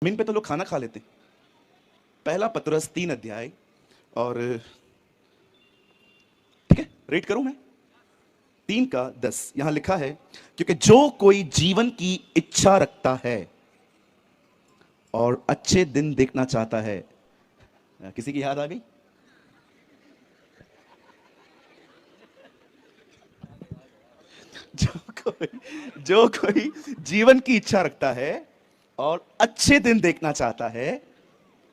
जमीन पे तो लोग खाना खा लेते हैं। पहला पतरस 3 अध्याय और ठीक है, रेट करूं मैं 3:10। यहां लिखा है, क्योंकि जो कोई जीवन की इच्छा रखता है और अच्छे दिन देखना चाहता है। किसी की याद आ गई? जो कोई जीवन की इच्छा रखता है और अच्छे दिन देखना चाहता है।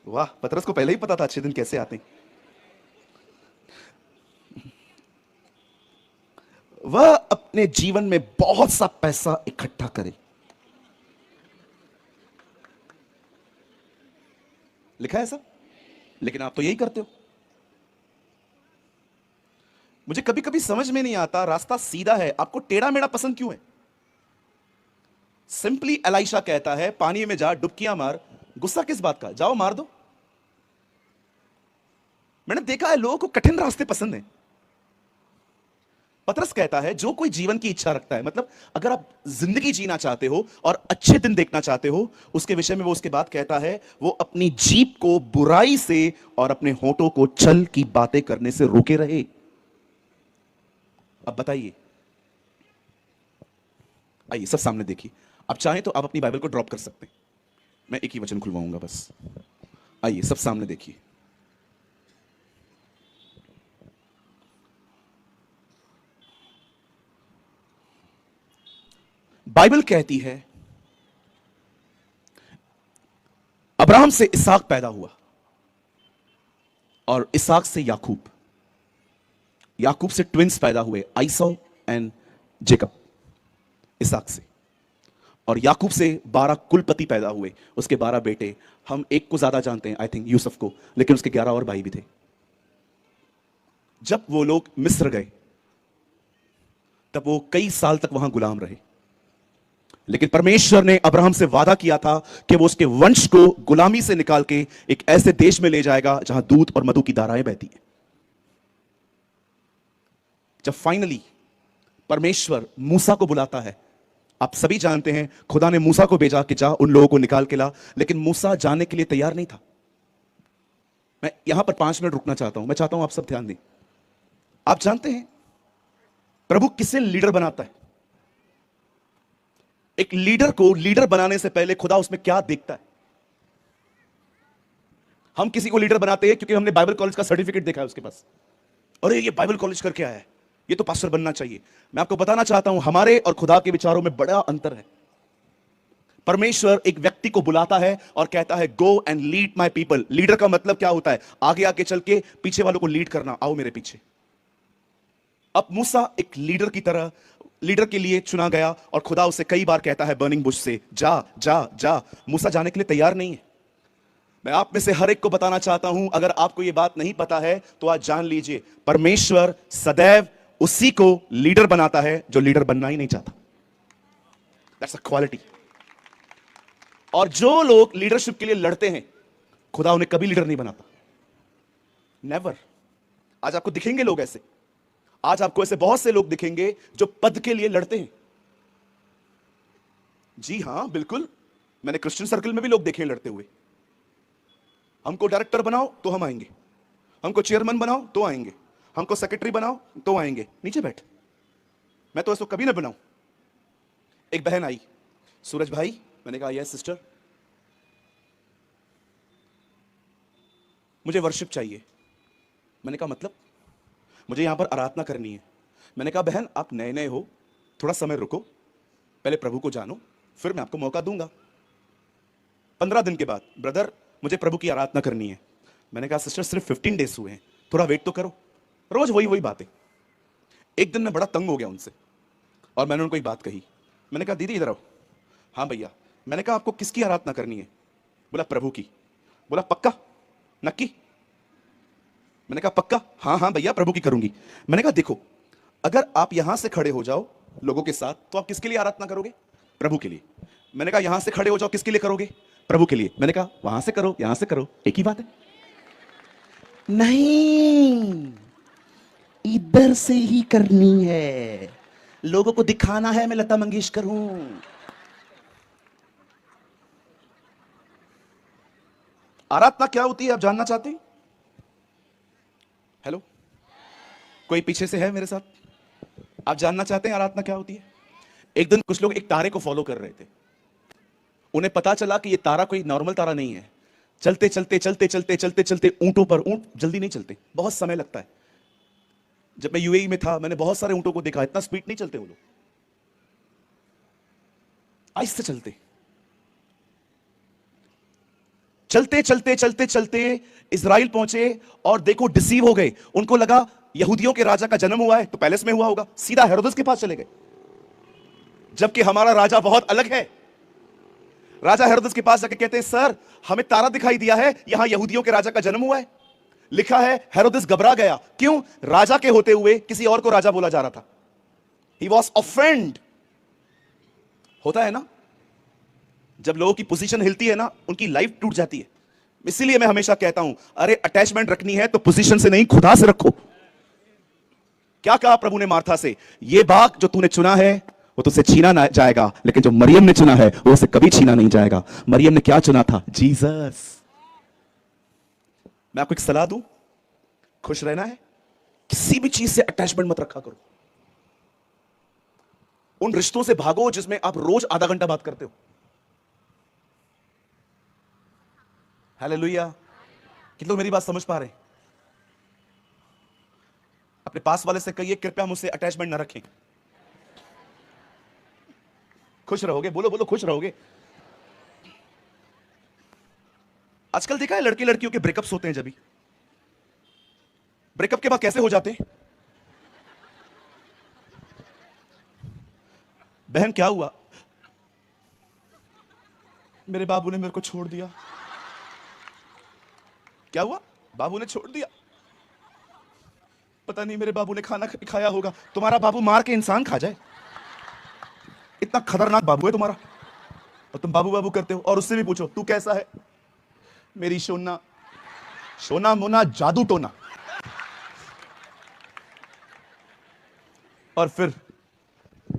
वाह, पतरस को पहले ही पता था अच्छे दिन कैसे आते हैं। वह अपने जीवन में बहुत सा पैसा इकट्ठा करे। लिखा है ऐसा, लेकिन आप तो यही करते हो। मुझे कभी कभी समझ में नहीं आता, रास्ता सीधा है, आपको टेढ़ा मेढ़ा पसंद क्यों है? सिंपली एलाइशा कहता है, पानी में जा, डुबकियां मार। गुस्सा किस बात का? जाओ मार दो। मैंने देखा है लोगों को कठिन रास्ते पसंद हैं। पतरस कहता है, जो कोई जीवन की इच्छा रखता है, मतलब अगर आप जिंदगी जीना चाहते हो और अच्छे दिन देखना चाहते हो, उसके विषय में वो उसके बाद कहता है, वो अपनी जीभ को बुराई से और अपने होठों को छल की बातें करने से रोके रहे। अब बताइए, आइए सब सामने देखिए। आप चाहें तो आप अपनी बाइबल को ड्रॉप कर सकते हैं, मैं एक ही वचन खुलवाऊंगा बस। आइए सब सामने देखिए। बाइबल कहती है, अब्राहम से इसहाक पैदा हुआ और इसहाक से याकूब, याकूब से ट्विंस पैदा हुए, आइसौ एंड जेकब। इसहाक से और याकूब से 12 कुलपति पैदा हुए, उसके 12 बेटे। हम एक को ज्यादा जानते हैं, आई थिंक यूसुफ को, लेकिन उसके 11 और भाई भी थे। जब वो लोग मिस्र गए तब वो कई साल तक वहां गुलाम रहे, लेकिन परमेश्वर ने अब्राहम से वादा किया था कि वो उसके वंश को गुलामी से निकाल के एक ऐसे देश में ले जाएगा जहां दूध और मधु की धाराएं बहती हैं। जब फाइनली परमेश्वर मूसा को बुलाता है, आप सभी जानते हैं खुदा ने मूसा को भेजा कि जा उन लोगों को निकाल के ला, लेकिन मूसा जाने के लिए तैयार नहीं था। मैं यहां पर 5 मिनट रुकना चाहता हूं, मैं चाहता हूं आप सब ध्यान दें। आप जानते हैं प्रभु किसे लीडर बनाता है? एक लीडर को लीडर बनाने से पहले खुदा उसमें क्या देखता है? हम किसी को लीडर बनाते हैं क्योंकि हमने बाइबल कॉलेज का सर्टिफिकेट देखा है उसके पास, अरे ये बाइबल कॉलेज करके आया है, ये तो पास्टर बनना चाहिए। मैं आपको बताना चाहता हूं, हमारे और खुदा के विचारों में बड़ा अंतर है। परमेश्वर एक व्यक्ति को बुलाता है और कहता है, go and lead my people. Leader का मतलब क्या होता है? आगे आगे चल के पीछे वालों को लीड करना, आओ मेरे पीछे। अब मूसा एक लीडर की तरह, लीडर के लिए चुना गया और खुदा उसे कई बार कहता है बर्निंग बुश से, जा जा जा। मूसा जाने के लिए तैयार नहीं है। मैं आप में से हर एक को बताना चाहता हूं, अगर आपको यह बात नहीं पता है तो आज जान लीजिए, परमेश्वर सदैव उसी को लीडर बनाता है जो लीडर बनना ही नहीं चाहता। That's a quality. और जो लोग लीडरशिप के लिए लड़ते हैं, खुदा उन्हें कभी लीडर नहीं बनाता, नेवर। आज आपको दिखेंगे लोग ऐसे, आज आपको ऐसे बहुत से लोग दिखेंगे जो पद के लिए लड़ते हैं। जी हां, बिल्कुल, मैंने क्रिश्चियन सर्कल में भी लोग देखे लड़ते हुए। हमको डायरेक्टर बनाओ तो हम आएंगे, हमको चेयरमैन बनाओ तो आएंगे, हमको सेक्रेटरी बनाओ तो आएंगे। नीचे बैठ, मैं तो ऐसा कभी ना बनाऊं। एक बहन आई, सूरज भाई, मैंने कहा यस सिस्टर, मुझे वर्शिप चाहिए। मैंने कहा मतलब? मुझे यहां पर आराधना करनी है। मैंने कहा बहन, आप नए नए हो, थोड़ा समय रुको, पहले प्रभु को जानो, फिर मैं आपको मौका दूंगा। 15 दिन के बाद, ब्रदर मुझे प्रभु की आराधना करनी है। मैंने कहा सिस्टर सिर्फ 15 डेज हुए हैं, थोड़ा वेट तो करो। रोज वही वही बातें। एक दिन मैं बड़ा तंग हो गया उनसे और मैंने उनको एक बात कही। मैंने कहा दीदी इधर आओ। हाँ भैया। मैंने कहा आपको किसकी आराधना करनी है? बोला प्रभु की। बोला पक्का? नक्की? मैंने कहा पक्का? हाँ हाँ भैया, प्रभु की करूंगी। मैंने कहा देखो, अगर आप यहां से खड़े हो जाओ लोगों के साथ तो आप किसके लिए आराधना करोगे? प्रभु के लिए। मैंने कहा यहां से खड़े हो जाओ, किसके लिए करोगे? प्रभु के लिए। मैंने कहा वहां से करो यहां से करो, एक ही बात है। नहीं, इधर से ही करनी है, लोगों को दिखाना है मैं लता मंगेशकर हूं। आराधना क्या होती है आप जानना चाहते हैं? हेलो, कोई पीछे से है मेरे साथ? आप जानना चाहते हैं आराधना क्या होती है? एक दिन कुछ लोग एक तारे को फॉलो कर रहे थे। उन्हें पता चला कि ये तारा कोई नॉर्मल तारा नहीं है। चलते चलते चलते चलते चलते चलते ऊंटों पर, ऊंट जल्दी नहीं चलते, बहुत समय लगता है। जब मैं यूएई में था मैंने बहुत सारे ऊंटों को देखा, इतना स्पीड नहीं चलते वो लोग, आहिस्ते चलते। चलते चलते चलते चलते इजराइल पहुंचे और देखो डिसीव हो गए। उनको लगा यहूदियों के राजा का जन्म हुआ है तो पैलेस में हुआ होगा, सीधा हेरोदेस के पास चले गए। जबकि हमारा राजा बहुत अलग है। राजा हेरोदेस के पास जाके कहते हैं, सर हमें तारा दिखाई दिया है, यहां यहूदियों के राजा का जन्म हुआ है। लिखा है हेरोदेस घबरा गया। क्यों? राजा के होते हुए किसी और को राजा बोला जा रहा था। He was offend. होता है ना, जब लोगों की पोजीशन हिलती है ना, उनकी लाइफ टूट जाती है। इसीलिए मैं हमेशा कहता हूं, अरे अटैचमेंट रखनी है तो पोजीशन से नहीं, खुदा से रखो। क्या कहा प्रभु ने मार्था से? ये बाग जो तूने चुना है वो तुझसे छीना ना जाएगा, लेकिन जो मरियम ने चुना है वो उसे कभी छीना नहीं जाएगा। मरियम ने क्या चुना था? जीसस। मैं आपको एक सलाह दूं, खुश रहना है, किसी भी चीज से अटैचमेंट मत रखा करो। उन रिश्तों से भागो जिसमें आप रोज आधा घंटा बात करते हो। हालेलुया। कितने लोग मेरी बात समझ पा रहे हैं? अपने पास वाले से कहिए, कृपया मुझसे अटैचमेंट ना रखें। खुश रहोगे, बोलो बोलो, खुश रहोगे। आजकल देखा है लड़के लड़कियों के ब्रेकअप्स होते हैं। जब भी ब्रेकअप के बाद कैसे हो जाते हैं? बहन क्या हुआ? मेरे बाबू ने मेरे को छोड़ दिया। क्या हुआ? बाबू ने छोड़ दिया। पता नहीं मेरे बाबू ने खाना खाया होगा। तुम्हारा बाबू मार के इंसान खा जाए, इतना खतरनाक बाबू है तुम्हारा, और तुम बाबू बाबू करते हो। और उससे भी पूछो, तू कैसा है? मेरी सोना, सोना मोना जादू टोना। और फिर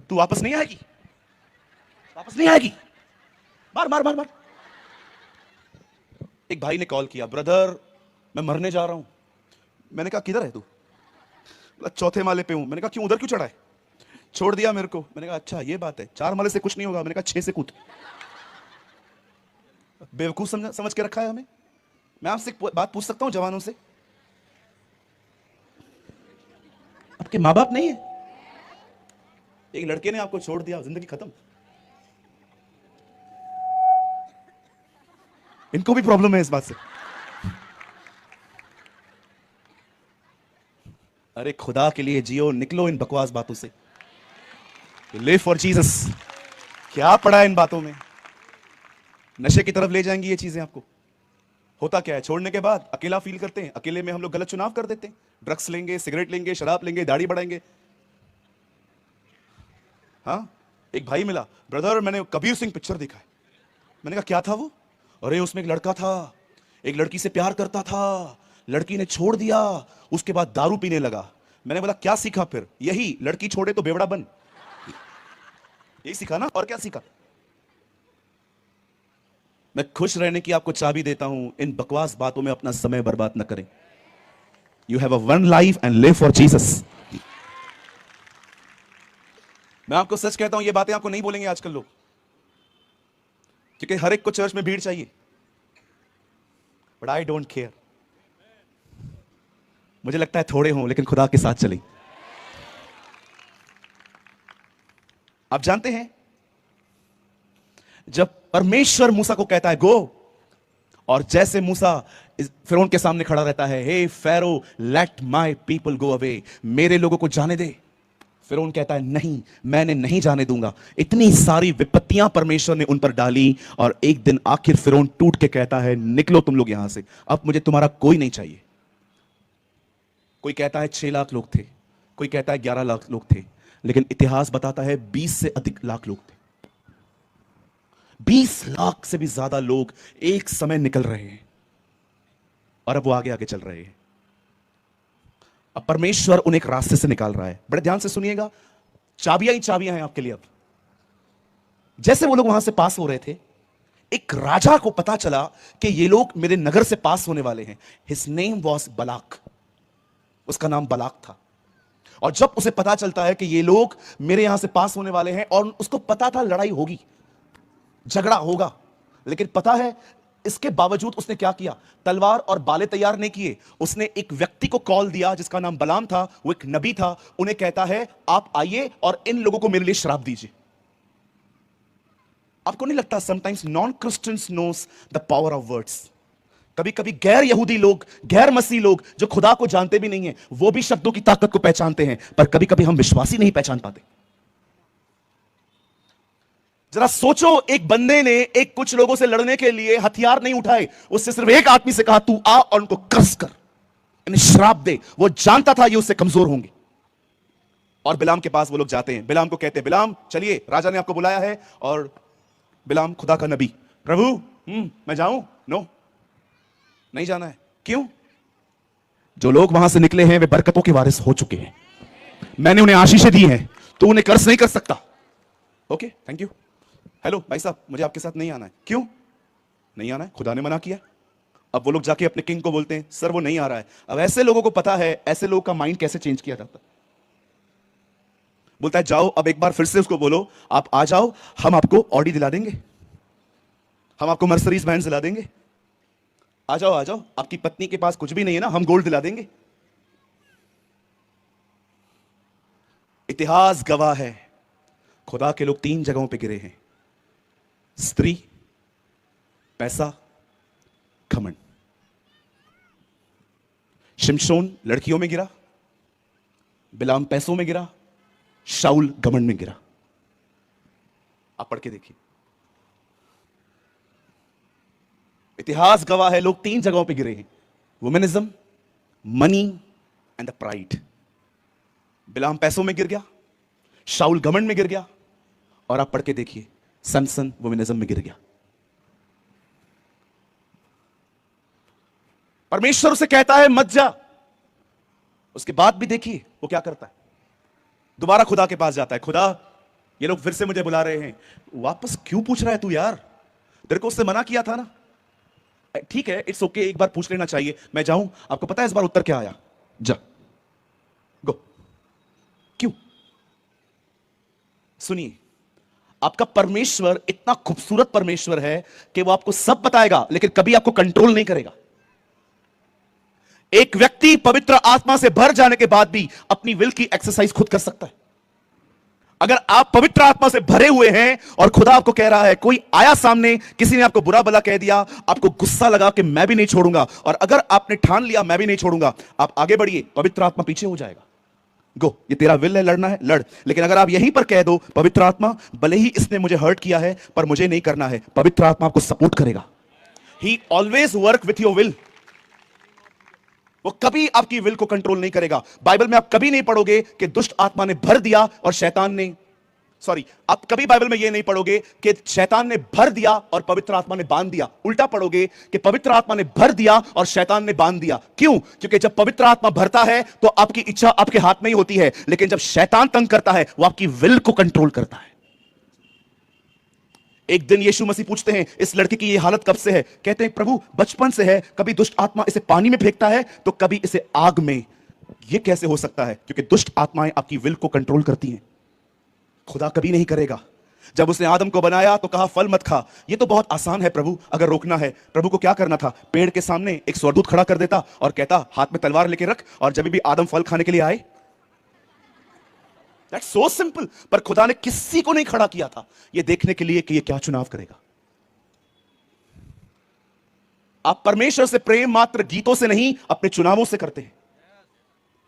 तू वापस नहीं आएगी, वापस नहीं आएगी, मार मार मार मार। एक भाई ने कॉल किया, ब्रदर मैं मरने जा रहा हूं। मैंने कहा किधर है तू? बोला चौथे माले पे हूं। मैंने कहा क्यों, उधर क्यों चढ़ा है? छोड़ दिया मेरे को। मैंने कहा अच्छा ये बात है, 4 माले से कुछ नहीं होगा। मैंने कहा 6 से कूद। बेवकूफ समझ के रखा है हमें। मैं आपसे एक बात पूछ सकता हूं जवानों से, आपके माँ बाप नहीं है? एक लड़के ने आपको छोड़ दिया, जिंदगी खत्म। इनको भी प्रॉब्लम है इस बात से। अरे खुदा के लिए जियो, निकलो इन बकवास बातों से। Live for Jesus. क्या पड़ा है इन बातों में? नशे की तरफ ले जाएंगी ये चीजें आपको। होता क्या है, छोड़ने के बाद अकेला फील करते हैं। अकेले में हम लोग गलत चुनाव कर देते हैं। ड्रग्स लेंगे, सिगरेट लेंगे, शराब लेंगे, दाढ़ी बढ़ाएंगे। हाँ, एक भाई मिला, ब्रदर मैंने कबीर सिंह पिक्चर देखा है। मैंने कहा क्या था वो? अरे उसमें एक लड़का था, एक लड़की से प्यार करता था, लड़की ने छोड़ दिया, उसके बाद दारू पीने लगा। मैंने बोला क्या सीखा फिर? यही, लड़की छोड़े तो बेवड़ा बन। यही सीखा ना, और क्या सीखा? मैं खुश रहने की आपको चाबी देता हूं, इन बकवास बातों में अपना समय बर्बाद न करें। You have a one life and live for Jesus. मैं आपको सच कहता हूं, ये बातें आपको नहीं बोलेंगे आजकल लोग, क्योंकि हर एक को चर्च में भीड़ चाहिए। But I don't care. मुझे लगता है थोड़े हों लेकिन खुदा के साथ चलें। आप जानते हैं, जब परमेश्वर मूसा को कहता है गो, और जैसे मूसा फिरौन के सामने खड़ा रहता है, hey Pharaoh let my people go away, मेरे लोगों को जाने दे। फिरौन कहता है नहीं, मैंने नहीं जाने दूंगा। इतनी सारी विपत्तियां परमेश्वर ने उन पर डाली, और एक दिन आखिर फिरौन टूट के कहता है निकलो तुम लोग यहां से, अब मुझे तुम्हारा कोई नहीं चाहिए। कोई कहता है 6 लाख लोग थे, कोई कहता है 11 लाख लोग थे, लेकिन इतिहास बताता है 20 से अधिक लाख लोग थे। 20 लाख से भी ज्यादा लोग एक समय निकल रहे हैं, और अब वो आगे आगे चल रहे हैं। अब परमेश्वर उन्हें एक रास्ते से निकाल रहा है। बड़े ध्यान से सुनिएगा, चाबियां ही चाबियां हैं आपके लिए। अब जैसे वो लोग वहां से पास हो रहे थे, एक राजा को पता चला कि ये लोग मेरे नगर से पास होने वाले हैं। हिज नेम वॉज बलाक, उसका नाम बलाक था। और जब उसे पता चलता है कि ये लोग मेरे यहां से पास होने वाले हैं, और उसको पता था लड़ाई होगी, झगड़ा होगा, लेकिन पता है इसके बावजूद उसने क्या किया? तलवार और बाले तैयार नहीं किए, उसने एक व्यक्ति को कॉल दिया जिसका नाम बलाम था, वो एक नबी था। उन्हें कहता है आप आइए और इन लोगों को मेरे लिए श्राप दीजिए। आपको नहीं लगता sometimes non Christians knows the power of words? कभी कभी गैर यहूदी लोग, गैर मसीह लोग जो खुदा को जानते भी नहीं है, वो भी शब्दों की ताकत को पहचानते हैं, पर कभी कभी हम विश्वासी नहीं पहचान पाते। जरा सोचो, एक बंदे ने एक कुछ लोगों से लड़ने के लिए हथियार नहीं उठाए, उससे सिर्फ एक आदमी से कहा तू आ और उनको कर्स कर, इन्हें श्राप दे। वो जानता था ये उससे कमजोर होंगे। और बिलाम के पास वो लोग जाते हैं, बिलाम को कहते हैं बिलाम चलिए, राजा ने आपको बुलाया है। और बिलाम खुदा का नबी, प्रभु मैं जाऊं? नो, नहीं जाना है। क्यों? जो लोग वहां से निकले हैं वे बरकतों के वारिस हो चुके हैं, मैंने उन्हें आशीषें दी हैं, तो उन्हें कर्ज नहीं कर सकता। Okay thank you. हेलो भाई साहब, मुझे आपके साथ नहीं आना है। क्यों नहीं आना है? खुदा ने मना किया। अब वो लोग जाके अपने किंग को बोलते हैं सर वो नहीं आ रहा है। अब ऐसे लोगों को पता है ऐसे लोगों का माइंड कैसे चेंज किया जाता है। बोलता है जाओ, अब एक बार फिर से उसको बोलो आप आ जाओ, हम आपको ऑडी दिला देंगे, हम आपको मर्सरीज बैंड दिला देंगे, आ जाओ आ जाओ, आपकी पत्नी के पास कुछ भी नहीं है ना, हम गोल्ड दिला देंगे। इतिहास गवाह है खुदा के लोग 3 जगहों पे गिरे हैं, स्त्री, पैसा, घमंड। शिमशोन लड़कियों में गिरा, बिलाम पैसों में गिरा, शाऊल घमंड में गिरा। आप पढ़ के देखिए, इतिहास गवाह है लोग 3 जगहों पे गिरे हैं, वुमेनिज्म, मनी एंड द प्राइड। बिलाम पैसों में गिर गया, शाऊल घमंड में गिर गया, और आप पढ़ के देखिए सनसन वुमेनिज्म में गिर गया। परमेश्वर उसे कहता है मत जा, उसके बाद भी देखिए वो क्या करता है, दोबारा खुदा के पास जाता है। खुदा ये लोग फिर से मुझे बुला रहे हैं, वापस क्यों पूछ रहा है तू यार, तेरे को उससे मना किया था ना। ठीक है इट्स ओके, एक बार पूछ लेना चाहिए, मैं जाऊं। आपको पता है इस बार उत्तर क्या आया? जा, गो। क्यों? सुनिए, आपका परमेश्वर इतना खूबसूरत परमेश्वर है कि वो आपको सब बताएगा लेकिन कभी आपको कंट्रोल नहीं करेगा। एक व्यक्ति पवित्र आत्मा से भर जाने के बाद भी अपनी विल की एक्सरसाइज खुद कर सकता है। अगर आप पवित्र आत्मा से भरे हुए हैं और खुदा आपको कह रहा है, कोई आया सामने, किसी ने आपको बुरा भला कह दिया, आपको गुस्सा लगा कि मैं भी नहीं छोड़ूंगा, और अगर आपने ठान लिया मैं भी नहीं छोड़ूंगा, आप आगे बढ़िए, पवित्र आत्मा पीछे हो जाएगा। गो, ये तेरा विल है, लड़ना है लड़। लेकिन अगर आप यहीं पर कह दो पवित्र आत्मा भले ही इसने मुझे हर्ट किया है पर मुझे नहीं करना है, पवित्र आत्मा आपको सपोर्ट करेगा। ही always work with your will. वो कभी आपकी विल को कंट्रोल नहीं करेगा। बाइबल में आप कभी नहीं पढ़ोगे कि दुष्ट आत्मा ने भर दिया और शैतान ने, सॉरी, आप कभी बाइबल में यह नहीं पढ़ोगे कि शैतान ने भर दिया और पवित्र आत्मा ने बांध दिया। उल्टा पढ़ोगे कि पवित्र आत्मा ने भर दिया और शैतान ने बांध दिया। क्यों? क्योंकि जब पवित्र आत्मा भरता है तो आपकी इच्छा आपके हाथ में ही होती है, लेकिन जब शैतान तंग करता है वो आपकी विल को कंट्रोल करता है। एक दिन यीशु मसीह पूछते हैं इस लड़के की ये हालत कब से है? कहते हैं प्रभु बचपन से है, कभी दुष्ट आत्मा इसे पानी में फेंकता है तो कभी इसे आग में। ये कैसे हो सकता है? क्योंकि दुष्ट आत्माएं आपकी विल को कंट्रोल करती हैं, खुदा कभी नहीं करेगा। जब उसने आदम को बनाया तो कहा फल मत खा। ये तो बहुत आसान है प्रभु, अगर रोकना है। प्रभु को क्या करना था? पेड़ के सामने एक स्वर्गदूत खड़ा कर देता और कहता हाथ में तलवार लेके रख, और जब भी आदम फल खाने के लिए आए। That's so simple। पर खुदा ने किसी को नहीं खड़ा किया था ये देखने के लिए कि ये क्या चुनाव करेगा। आप परमेश्वर से प्रेम मात्र गीतों से नहीं, अपने चुनावों से करते हैं।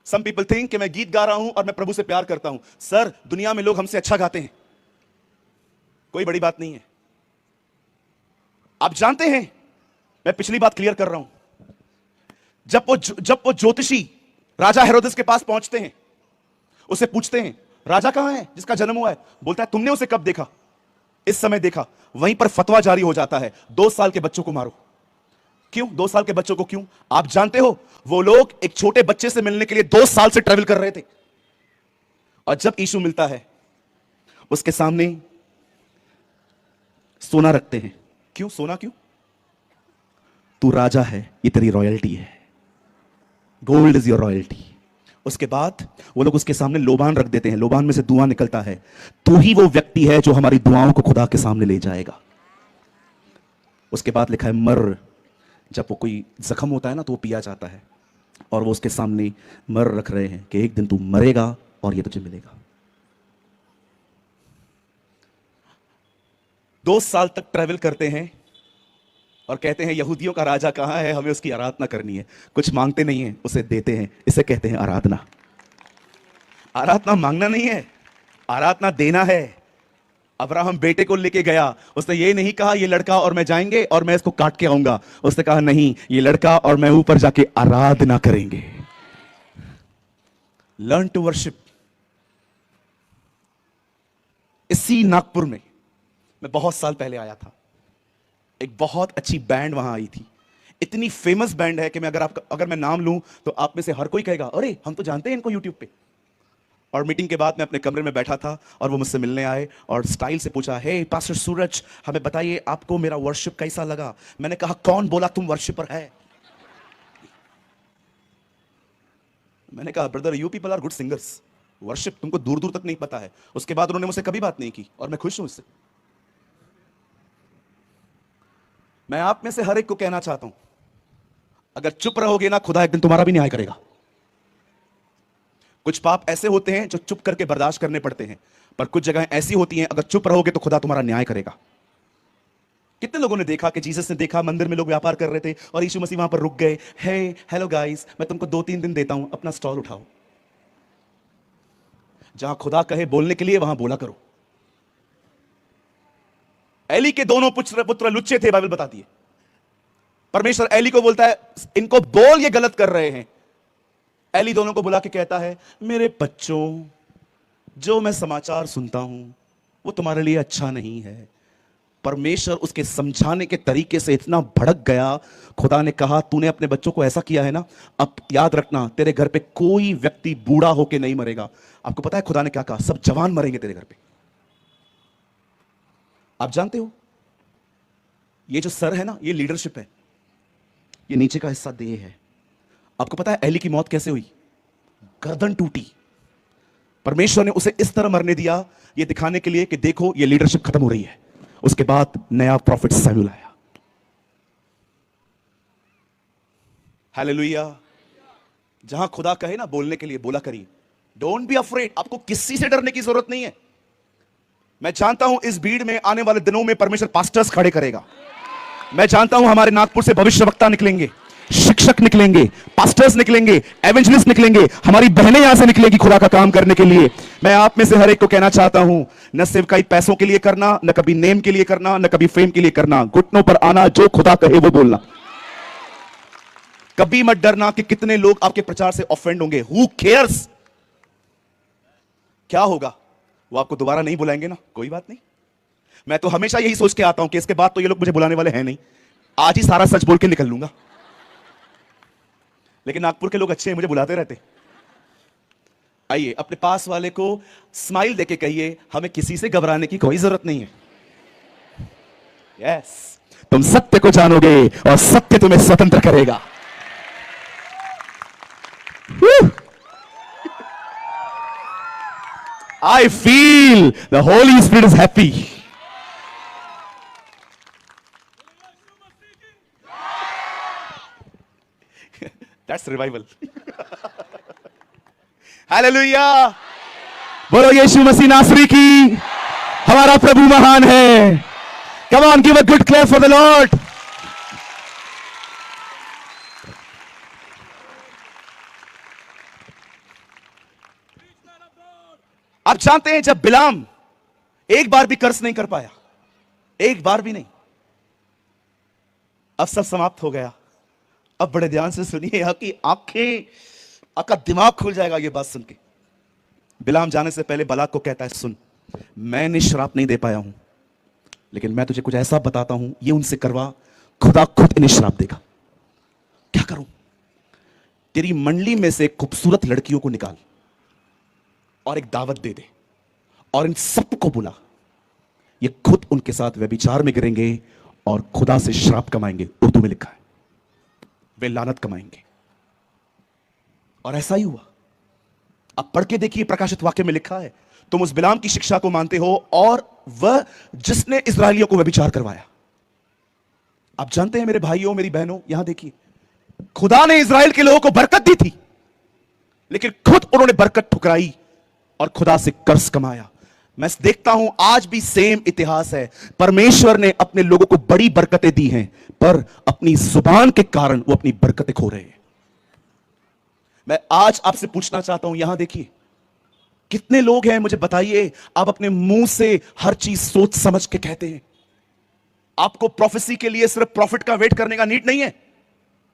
Some people think कि मैं गीत गा रहा हूं और मैं प्रभु से प्यार करता हूं। सर, दुनिया में लोग हमसे अच्छा गाते हैं, कोई बड़ी बात नहीं है। आप जानते हैं, मैं पिछली बात क्लियर कर रहा हूं। जब वो ज्योतिषी राजा हेरोदेस के पास पहुंचते हैं, उसे पूछते हैं राजा कहां है जिसका जन्म हुआ है? बोलता है तुमने उसे कब देखा? इस समय देखा। वहीं पर फतवा जारी हो जाता है 2 साल के बच्चों को मारो। क्यों 2 साल के बच्चों को? क्यों? आप जानते हो वो लोग एक छोटे बच्चे से मिलने के लिए 2 साल से ट्रेवल कर रहे थे, और जब यीशु मिलता है उसके सामने सोना रखते हैं, क्यों? सोना क्यों? तू राजा है, ये तेरी रॉयल्टी है। Gold is your royalty. उसके बाद वो लोग उसके सामने लोबान रख देते हैं, लोबान में से धुआं निकलता है। तू ही वो व्यक्ति है जो हमारी दुआओं को खुदा के सामने ले जाएगा। उसके बाद लिखा है मर। जब वो कोई जख्म होता है ना तो वो पिया जाता है, और वो उसके सामने मर रख रहे हैं कि एक दिन तू मरेगा और ये तुझे मिलेगा। 2 साल तक ट्रैवल करते हैं और कहते हैं यहूदियों का राजा कहां है, हमें उसकी आराधना करनी है। कुछ मांगते नहीं है, उसे देते हैं। इसे कहते हैं आराधना। आराधना मांगना नहीं है, आराधना देना है। अब्राहम बेटे को लेके गया, उसने ये नहीं कहा ये लड़का और मैं जाएंगे और मैं इसको काट के आऊंगा। उसने कहा नहीं, ये लड़का और मैं ऊपर जाके आराधना करेंगे। Learn to worship. इसी नागपुर में मैं बहुत साल पहले आया था। एक बहुत अच्छी बैंड वहां आई थी। इतनी फेमस बैंड है कि मैं अगर मैं नाम लूं तो आप में से हर कोई कहेगा अरे हम तो जानते हैं इनको यूट्यूब पे। और मीटिंग के बाद मैं अपने कमरे में बैठा था और वो मुझसे मिलने आए और स्टाइल से पूछा, हे पास्टर सूरज, हमें बताइए आपको मेरा वर्शिप कैसा लगा। मैंने कहा कौन बोला तुम वर्शिपर है? मैंने कहा brother, you people are good singers, worship तुमको दूर दूर तक नहीं पता है। उसके बाद उन्होंने मुझसे कभी बात नहीं की और मैं खुश हूं इससे। मैं आप में से हर एक को कहना चाहता हूं, अगर चुप रहोगे ना, खुदा एक दिन तुम्हारा भी न्याय करेगा। कुछ पाप ऐसे होते हैं जो चुप करके बर्दाश्त करने पड़ते हैं, पर कुछ जगहें ऐसी होती हैं अगर चुप रहोगे तो खुदा तुम्हारा न्याय करेगा। कितने लोगों ने देखा कि जीसस ने देखा मंदिर में लोग व्यापार कर रहे थे और यीशु मसीह वहां पर रुक गए। हे हेलो गाइस, मैं तुमको 2-3 दिन देता हूं, अपना स्टॉल उठाओ। जहां खुदा कहे बोलने के लिए वहां बोला करो। एली के दोनों पुत्र लुच्चे थे, बाइबल बताती है। परमेश्वर एली को बोलता है इनको बोल, ये गलत कर रहे हैं। एली दोनों को बुला के कहता है मेरे बच्चों, जो मैं समाचार सुनता हूं वो तुम्हारे लिए अच्छा नहीं है। परमेश्वर उसके समझाने के तरीके से इतना भड़क गया। खुदा ने कहा तूने अपने बच्चों को ऐसा किया है ना, अब याद रखना तेरे घर पे कोई व्यक्ति बूढ़ा होके नहीं मरेगा। आपको पता है खुदा ने क्या कहा? सब जवान मरेंगे तेरे घर पे। आप जानते हो ये जो सर है ना, ये लीडरशिप है, ये नीचे का हिस्सा देह है। आपको पता है एली की मौत कैसे हुई? गर्दन टूटी। परमेश्वर ने उसे इस तरह मरने दिया, ये दिखाने के लिए कि देखो ये लीडरशिप खत्म हो रही है। उसके बाद नया प्रॉफिट सैमुएल आया। हालेलुया। जहां खुदा कहे ना बोलने के लिए, बोला करिए। Don't be afraid. आपको किसी से डरने की जरूरत नहीं है। मैं जानता हूं इस भीड़ में आने वाले दिनों में परमेश्वर पास्टर्स खड़े करेगा। मैं जानता हूं हमारे नागपुर से भविष्यवक्ता निकलेंगे, शिक्षक निकलेंगे, पास्टर्स निकलेंगे, एवेंजलिस्ट निकलेंगे, हमारी बहनें यहां से निकलेगी खुदा का काम करने के लिए। मैं आप में से हर एक को कहना चाहता हूं, न सेवकाई पैसों के लिए करना, न कभी नेम के लिए करना, न कभी फेम के लिए करना। घुटनों पर आना, जो खुदा कहे वो बोलना। कभी मत डरना कि कितने लोग आपके प्रचार से ऑफेंड होंगे। Who cares? क्या होगा? वो आपको दोबारा नहीं बुलाएंगे ना, कोई बात नहीं। मैं तो हमेशा यही सोच के आता हूं कि इसके बाद तो ये लोग मुझे बुलाने वाले हैं नहीं, आज ही सारा सच बोल के निकल लूंगा। लेकिन नागपुर के लोग अच्छे हैं, मुझे बुलाते रहते। आइए अपने पास वाले को स्माइल देके कहिए हमें किसी से घबराने की कोई जरूरत नहीं है। यस, तुम सत्य को जानोगे और सत्य तुम्हें स्वतंत्र करेगा। I feel the Holy Spirit is happy. That's revival. Hallelujah. बोलो यीशु मसीह नासरी की, हमारा प्रभु महान है। Come on, give a good clap for the Lord. आप जानते हैं जब बिलाम एक बार भी कर्ज नहीं कर पाया, एक बार भी नहीं, अब सब समाप्त हो गया। अब बड़े ध्यान से सुनिए, आपकी आंखें, आपका दिमाग खुल जाएगा ये बात सुन के। बिलाम जाने से पहले बलाक को कहता है सुन, मैंने श्राप नहीं दे पाया हूं, लेकिन मैं तुझे कुछ ऐसा बताता हूं, ये उनसे करवा, खुदा खुद इन्हें श्राप देगा। क्या करूं? तेरी मंडली में से खूबसूरत लड़कियों को निकाल और एक दावत दे दे और इन सबको बुला। ये खुद उनके साथ व्यभिचार में गिरेंगे और खुदा से श्राप कमाएंगे। उर्दू में लिखा है, वे लानत कमाएंगे। और ऐसा ही हुआ। अब पढ़ के देखिए, प्रकाशित वाक्य में लिखा है, तुम उस बिलाम की शिक्षा को मानते हो और वह जिसने इस्राएलियों को व्यभिचार करवाया। आप जानते हैं मेरे भाइयों, मेरी बहनों, यहां देखिए, खुदा ने इस्राएल के लोगों को बरकत दी थी, लेकिन खुद उन्होंने बरकत ठुकराई और खुदा से कर्ज कमाया। मैं देखता हूं आज भी सेम इतिहास है। परमेश्वर ने अपने लोगों को बड़ी बरकतें दी हैं, पर अपनी जुबान के कारण वो अपनी बरकतें खो रहे हैं। मैं आज आपसे पूछना चाहता हूं, यहां देखिए, कितने लोग हैं मुझे बताइए, आप अपने मुंह से हर चीज सोच समझ के कहते हैं। आपको प्रोफेसी के लिए सिर्फ प्रॉफिट का वेट करने का नीड नहीं है।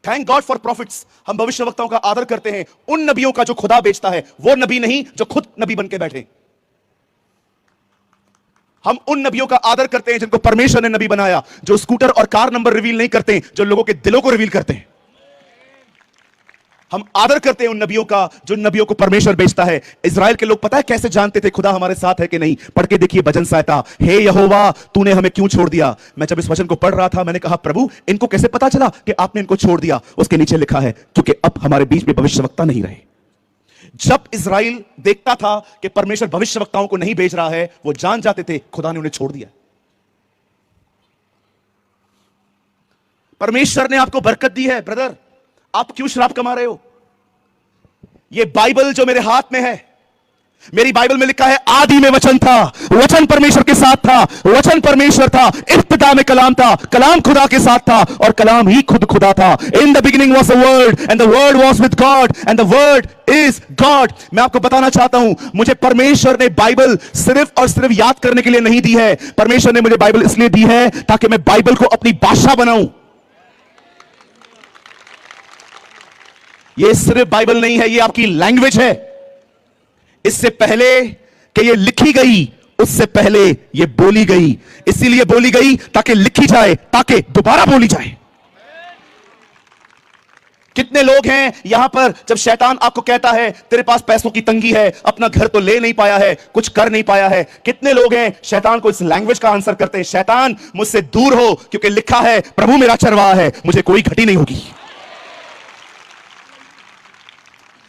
Thank God for profits. हम भविष्यवक्ताओं का आदर करते हैं, उन नबियों का जो खुदा बेचता है, वो नबी नहीं जो खुद नबी बन के बैठे। हम उन नबियों का आदर करते हैं जिनको परमेश्वर ने नबी बनाया, जो स्कूटर और कार नंबर रिवील नहीं करते, जो लोगों के दिलों को रिवील करते हैं। हम आदर करते हैं उन नबियों का जो नबियों को परमेश्वर बेचता है। इजराइल के लोग पता है कैसे जानते थे खुदा हमारे साथ है कि नहीं? पढ़ के देखिए भजन संहिता, हे यहोवा तूने हमें क्यों छोड़ दिया। मैं जब इस वचन को पढ़ रहा था, मैंने कहा प्रभु इनको कैसे पता चला कि आपने इनको छोड़ दिया? उसके नीचे लिखा है, क्योंकि अब हमारे बीच में भविष्यवक्ता नहीं रहे। जब इजराइल देखता था कि परमेश्वर भविष्यवक्ताओं को नहीं भेज रहा है, वो जान जाते थे खुदा ने उन्हें छोड़ दिया। परमेश्वर ने आपको बरकत दी है ब्रदर, आप क्यों श्राप कमा रहे हो? ये बाइबल जो मेरे हाथ में है, मेरी बाइबल में लिखा है, आदि में वचन था, वचन परमेश्वर के साथ था, वचन परमेश्वर था, इब्तिदा में कलाम था, कलाम खुदा के साथ था और कलाम ही खुद खुदा था। In the beginning was the word and the word was with God and the word is God. मैं आपको बताना चाहता हूं, मुझे परमेश्वर ने बाइबल सिर्फ और सिर्फ याद करने के लिए नहीं दी है। परमेश्वर ने मुझे बाइबल इसलिए दी है ताकि मैं बाइबल को अपनी भाषा बनाऊं। ये सिर्फ बाइबल नहीं है, ये आपकी लैंग्वेज है। इससे पहले कि ये लिखी गई, उससे पहले ये बोली गई। इसीलिए बोली गई ताकि लिखी जाए, ताकि दोबारा बोली जाए। कितने लोग हैं यहां पर, जब शैतान आपको कहता है तेरे पास पैसों की तंगी है, अपना घर तो ले नहीं पाया है, कुछ कर नहीं पाया है, कितने लोग हैं शैतान को इस लैंग्वेज का आंसर करते हैं, शैतान मुझसे दूर हो, क्योंकि लिखा है प्रभु मेरा चरवाहा है, मुझे कोई घटी नहीं होगी।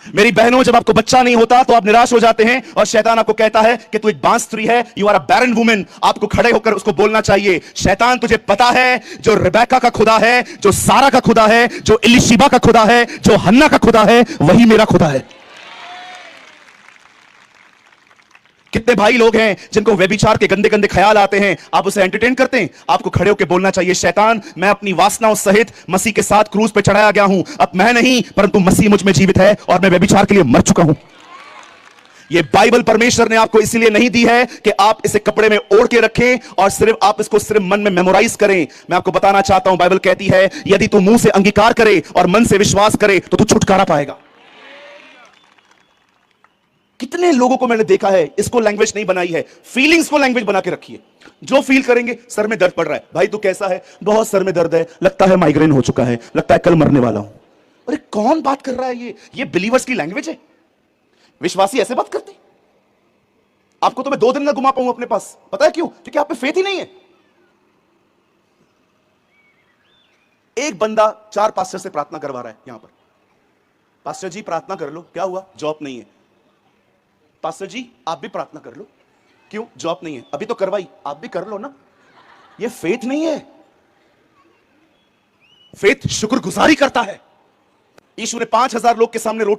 मेरी बहनों, जब आपको बच्चा नहीं होता तो आप निराश हो जाते हैं और शैतान आपको कहता है कि तू एक बांझ स्त्री है, you are a barren woman. आपको खड़े होकर उसको बोलना चाहिए, शैतान तुझे पता है जो रिबेका का खुदा है, जो सारा का खुदा है, जो इलिशिबा का खुदा है, जो हन्ना का खुदा है, वही मेरा खुदा है। कितने भाई लोग हैं जिनको व्यभिचार के गंदे गंदे ख्याल आते हैं, आप उसे एंटरटेन करते हैं। आपको खड़े होकर बोलना चाहिए, शैतान मैं अपनी वासनाओं सहित मसीह के साथ क्रूज पे चढ़ाया गया हूं, अब मैं नहीं परंतु मसीह मुझ में जीवित है और मैं व्यभिचार के लिए मर चुका हूं। यह बाइबल परमेश्वर ने आपको इसलिए नहीं दी है कि आप इसे कपड़े में ओढ़ के रखें और सिर्फ आप इसको सिर्फ मन में मेमोराइज करें। मैं आपको बताना चाहता हूं, बाइबल कहती है यदि तू मुंह से अंगीकार करे और मन से विश्वास करे तो तू छुटकारा पाएगा। कितने लोगों को मैंने देखा है, इसको लैंग्वेज नहीं बनाई है, फीलिंग्स को लैंग्वेज बना के रखी है। जो फील करेंगे, सर में दर्द पड़ रहा है, भाई तू कैसा है? बहुत सर में दर्द है, लगता है माइग्रेन हो चुका है, लगता है कल मरने वाला हूं। अरे कौन बात कर रहा है? ये बिलीवर्स की लैंग्वेज है। विश्वासी ऐसे बात करते? आपको तो मैं 2 दिन ना घुमा पाऊं अपने पास, पता है क्यों? क्योंकि आप पे फेथ ही नहीं है। एक बंदा 4 पास्टर से प्रार्थना करवा रहा है यहां पर, पास्टर जी प्रार्थना कर लो, क्या हुआ? जॉब नहीं है। पास्टर जी आप भी प्रार्थना कर लो, क्यों? जॉब नहीं है। अभी तो करवाई, आप भी कर लो ना। ये फेथ नहीं है। फेथ शुक्रगुजारी करता है। यीशु ने 5000 लोग के सामने रोटी